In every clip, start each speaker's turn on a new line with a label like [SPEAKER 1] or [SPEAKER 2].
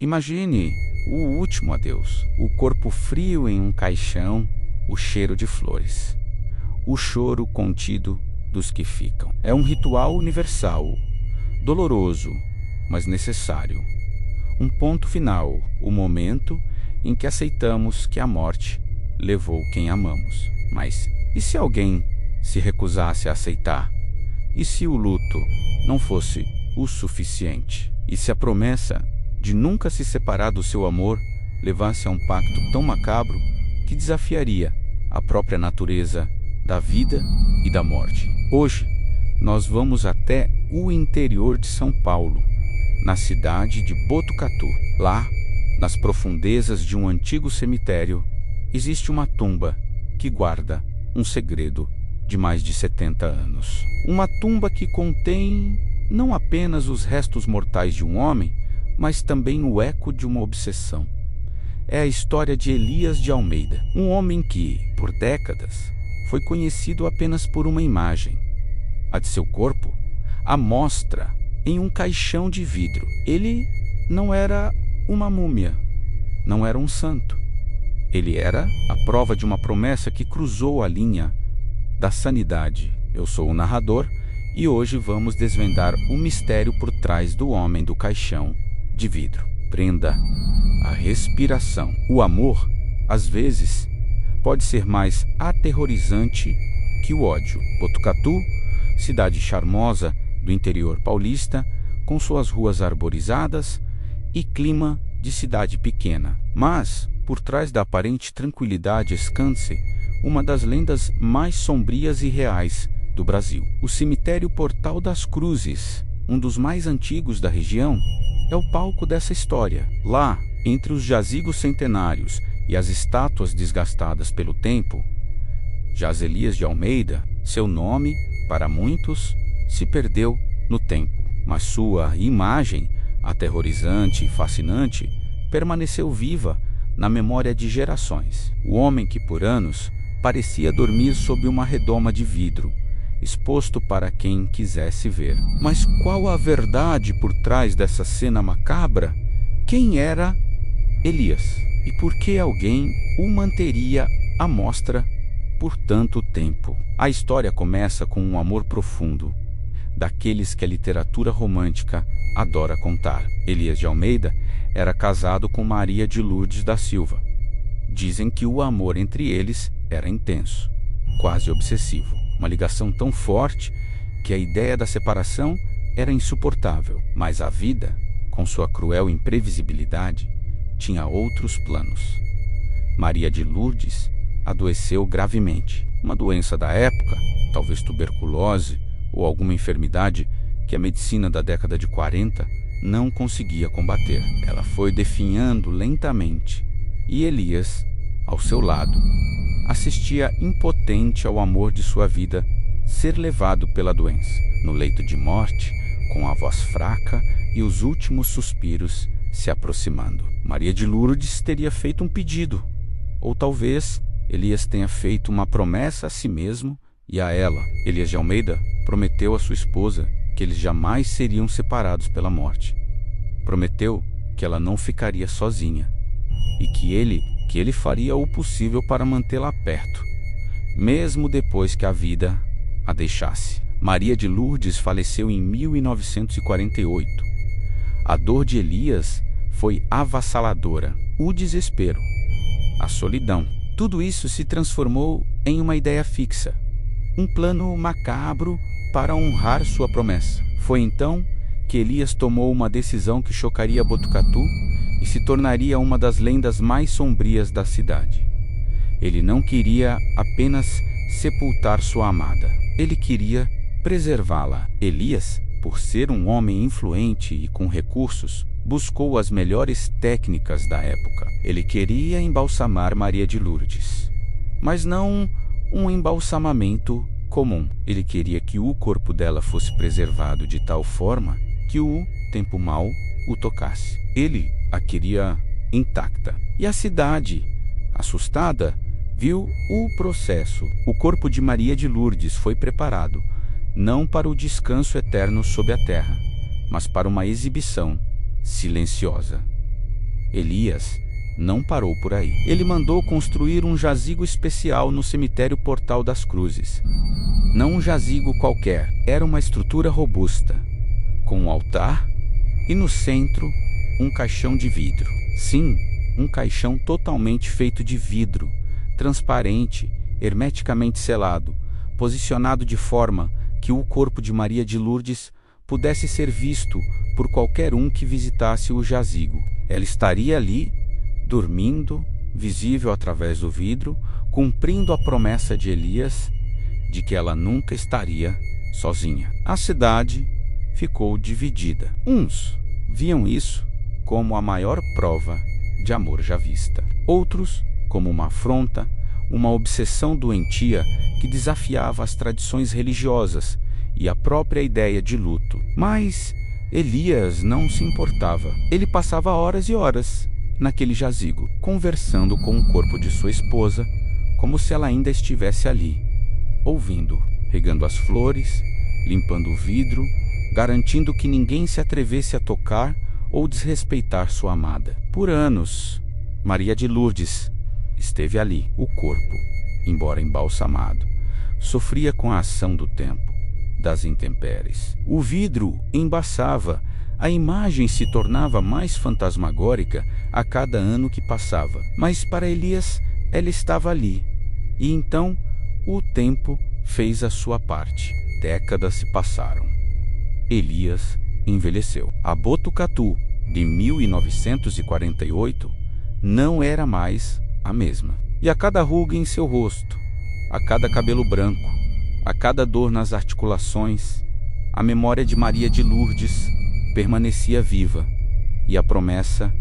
[SPEAKER 1] Imagine o último adeus, o corpo frio em um caixão, o cheiro de flores, o choro contido dos que ficam. É um ritual universal, doloroso, mas necessário. Um ponto final, o momento em que aceitamos que a morte levou quem amamos. Mas e se alguém se recusasse a aceitar? E se o luto não fosse o suficiente? E se a promessa de nunca se separar do seu amor levasse a um pacto tão macabro que desafiaria a própria natureza da vida e da morte? Hoje, nós vamos até o interior de São Paulo, na cidade de Botucatu. Lá, nas profundezas de um antigo cemitério, existe uma tumba que guarda um segredo de mais de 70 anos. Uma tumba que contém não apenas os restos mortais de um homem, mas também o eco de uma obsessão. É a história de Elias de Almeida, um homem que, por décadas, foi conhecido apenas por uma imagem, a de seu corpo, à mostra em um caixão de vidro. Ele não era uma múmia, não era um santo. Ele era a prova de uma promessa que cruzou a linha da sanidade. Eu sou o narrador e hoje vamos desvendar o mistério por trás do homem do caixão de vidro. Prenda a respiração. O amor, às vezes, pode ser mais aterrorizante que o ódio. Botucatu, cidade charmosa do interior paulista, com suas ruas arborizadas e clima de cidade pequena. Mas, por trás da aparente tranquilidade escande-se uma das lendas mais sombrias e reais do Brasil. O cemitério Portal das Cruzes, um dos mais antigos da região, é o palco dessa história. Lá, entre os jazigos centenários e as estátuas desgastadas pelo tempo, jaz Elias de Almeida. Seu nome, para muitos, se perdeu no tempo, mas sua imagem, aterrorizante e fascinante, permaneceu viva na memória de gerações. O homem que por anos parecia dormir sob uma redoma de vidro, exposto para quem quisesse ver. Mas qual a verdade por trás dessa cena macabra? Quem era Elias? E por que alguém o manteria à mostra por tanto tempo? A história começa com um amor profundo, daqueles que a literatura romântica adora contar. Elias de Almeida era casado com Maria de Lourdes da Silva. Dizem que o amor entre eles era intenso, quase obsessivo. Uma ligação tão forte que a ideia da separação era insuportável. Mas a vida, com sua cruel imprevisibilidade, tinha outros planos. Maria de Lourdes adoeceu gravemente. Uma doença da época, talvez tuberculose ou alguma enfermidade que a medicina da década de 40 não conseguia combater. Ela foi definhando lentamente e Elias, ao seu lado, assistia impotente ao amor de sua vida ser levado pela doença. No leito de morte, com a voz fraca e os últimos suspiros se aproximando. Maria de Lourdes teria feito um pedido, ou talvez Elias tenha feito uma promessa a si mesmo e a ela. Elias de Almeida prometeu à sua esposa que eles jamais seriam separados pela morte. Prometeu que ela não ficaria sozinha e que ele faria o possível para mantê-la perto, mesmo depois que a vida a deixasse. Maria de Lourdes faleceu em 1948. A dor de Elias foi avassaladora. O desespero, a solidão, tudo isso se transformou em uma ideia fixa, um plano macabro para honrar sua promessa. Foi então que Elias tomou uma decisão que chocaria Botucatu e se tornaria uma das lendas mais sombrias da cidade. Ele não queria apenas sepultar sua amada, ele queria preservá-la. Elias, por ser um homem influente e com recursos, buscou as melhores técnicas da época. Ele queria embalsamar Maria de Lourdes, mas não um embalsamamento comum. Ele queria que o corpo dela fosse preservado de tal forma que o tempo mau o tocasse. Ele a queria intacta. E a cidade, assustada, viu o processo. O corpo de Maria de Lourdes foi preparado, não para o descanso eterno sob a terra, mas para uma exibição silenciosa. Elias não parou por aí. Ele mandou construir um jazigo especial no cemitério Portal das Cruzes. Não um jazigo qualquer, era uma estrutura robusta, com um altar e no centro um caixão de vidro. Sim, um caixão totalmente feito de vidro, transparente, hermeticamente selado, posicionado de forma que o corpo de Maria de Lourdes pudesse ser visto por qualquer um que visitasse o jazigo. Ela estaria ali, dormindo, visível através do vidro, cumprindo a promessa de Elias de que ela nunca estaria sozinha. A cidade ficou dividida. Uns viam isso como a maior prova de amor já vista. Outros como uma afronta, uma obsessão doentia que desafiava as tradições religiosas e a própria ideia de luto. Mas Elias não se importava. Ele passava horas e horas naquele jazigo, conversando com o corpo de sua esposa, como se ela ainda estivesse ali, ouvindo, regando as flores, limpando o vidro, garantindo que ninguém se atrevesse a tocar ou desrespeitar sua amada. Por anos, Maria de Lourdes esteve ali. O corpo, embora embalsamado, sofria com a ação do tempo, das intempéries. O vidro embaçava, a imagem se tornava mais fantasmagórica a cada ano que passava. Mas para Elias, ela estava ali. E então, o tempo fez a sua parte. Décadas se passaram. Elias envelheceu. A Botucatu de 1948 não era mais a mesma. E a cada ruga em seu rosto, a cada cabelo branco, a cada dor nas articulações, a memória de Maria de Lourdes permanecia viva e a promessa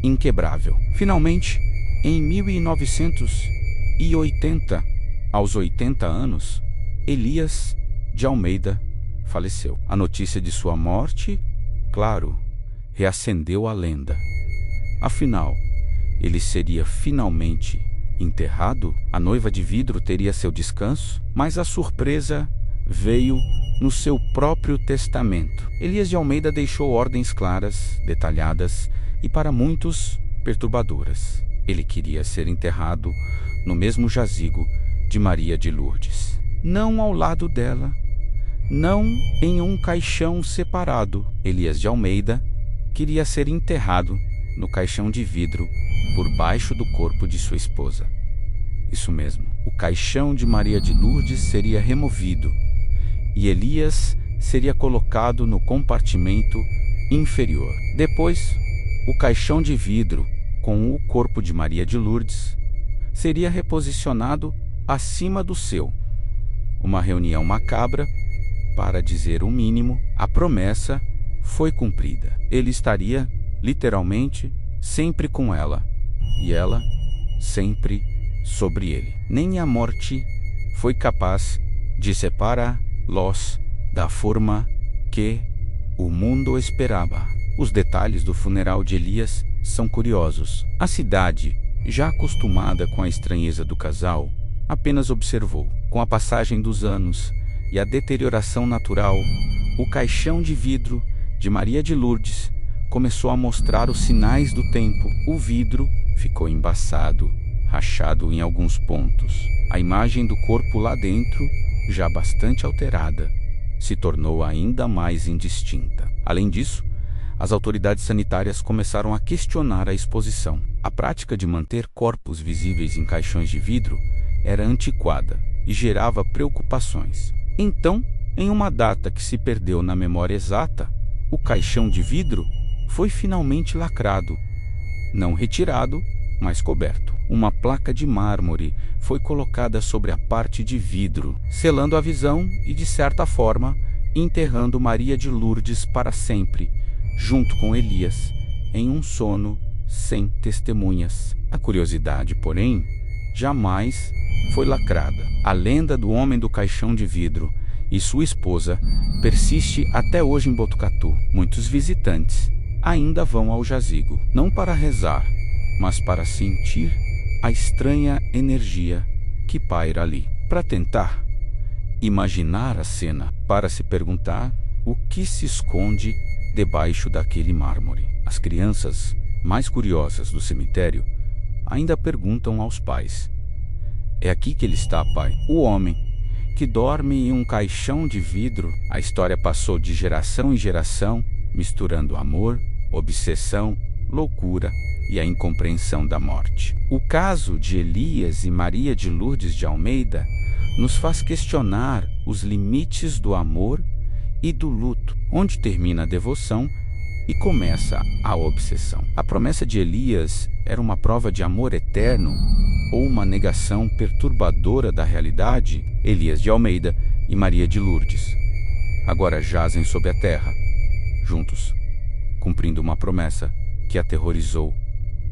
[SPEAKER 1] inquebrável. Finalmente, em 1980, aos 80 anos, Elias de Almeida faleceu. A notícia de sua morte, claro, reacendeu a lenda. Afinal, ele seria finalmente enterrado? A noiva de vidro teria seu descanso? Mas a surpresa veio no seu próprio testamento. Elias de Almeida deixou ordens claras, detalhadas e para muitos perturbadoras. Ele queria ser enterrado no mesmo jazigo de Maria de Lourdes. Não ao lado dela, não em um caixão separado. Elias de Almeida queria ser enterrado no caixão de vidro por baixo do corpo de sua esposa. Isso mesmo, o caixão de Maria de Lourdes seria removido e Elias seria colocado no compartimento inferior. Depois, o caixão de vidro com o corpo de Maria de Lourdes seria reposicionado acima do seu. Uma reunião macabra, para dizer o mínimo. A promessa foi cumprida. Ele estaria, literalmente, sempre com ela, e ela sempre sobre ele. Nem a morte foi capaz de separá-los da forma que o mundo esperava. Os detalhes do funeral de Elias são curiosos. A cidade, já acostumada com a estranheza do casal, apenas observou. Com a passagem dos anos e a deterioração natural, o caixão de vidro de Maria de Lourdes começou a mostrar os sinais do tempo. O vidro ficou embaçado, rachado em alguns pontos. A imagem do corpo lá dentro, já bastante alterada, se tornou ainda mais indistinta. Além disso, as autoridades sanitárias começaram a questionar a exposição. A prática de manter corpos visíveis em caixões de vidro era antiquada e gerava preocupações. Então, em uma data que se perdeu na memória exata, o caixão de vidro foi finalmente lacrado, não retirado, mas coberto. Uma placa de mármore foi colocada sobre a parte de vidro, selando a visão e, de certa forma, enterrando Maria de Lourdes para sempre, junto com Elias, em um sono sem testemunhas. A curiosidade, porém, jamais foi lacrada. A lenda do homem do caixão de vidro e sua esposa persiste até hoje em Botucatu. Muitos visitantes ainda vão ao jazigo, não para rezar, mas para sentir a estranha energia que paira ali, para tentar imaginar a cena, para se perguntar o que se esconde debaixo daquele mármore. As crianças mais curiosas do cemitério ainda perguntam aos pais: "É aqui que ele está, pai?" O homem, que dorme em um caixão de vidro. A história passou de geração em geração, misturando amor, obsessão, loucura e a incompreensão da morte. O caso de Elias e Maria de Lourdes de Almeida nos faz questionar os limites do amor e do luto, onde termina a devoção e começa a obsessão. A promessa de Elias era uma prova de amor eterno ou uma negação perturbadora da realidade? Elias de Almeida e Maria de Lourdes agora jazem sob a terra, juntos, cumprindo uma promessa que aterrorizou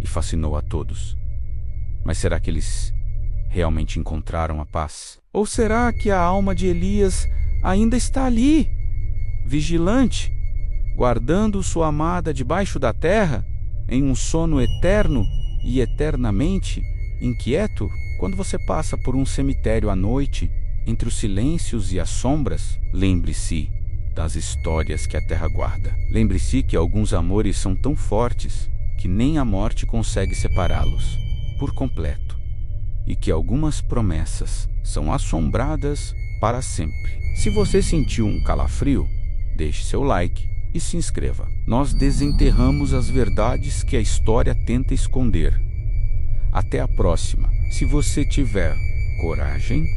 [SPEAKER 1] e fascinou a todos. Mas será que eles realmente encontraram a paz? Ou será que a alma de Elias ainda está ali, vigilante, guardando sua amada debaixo da terra, em um sono eterno e eternamente inquieto? Quando você passa por um cemitério à noite, entre os silêncios e as sombras, lembre-se das histórias que a terra guarda. Lembre-se que alguns amores são tão fortes que nem a morte consegue separá-los por completo, e que algumas promessas são assombradas para sempre. Se você sentiu um calafrio, deixe seu like e se inscreva. Nós desenterramos as verdades que a história tenta esconder. Até a próxima, se você tiver coragem.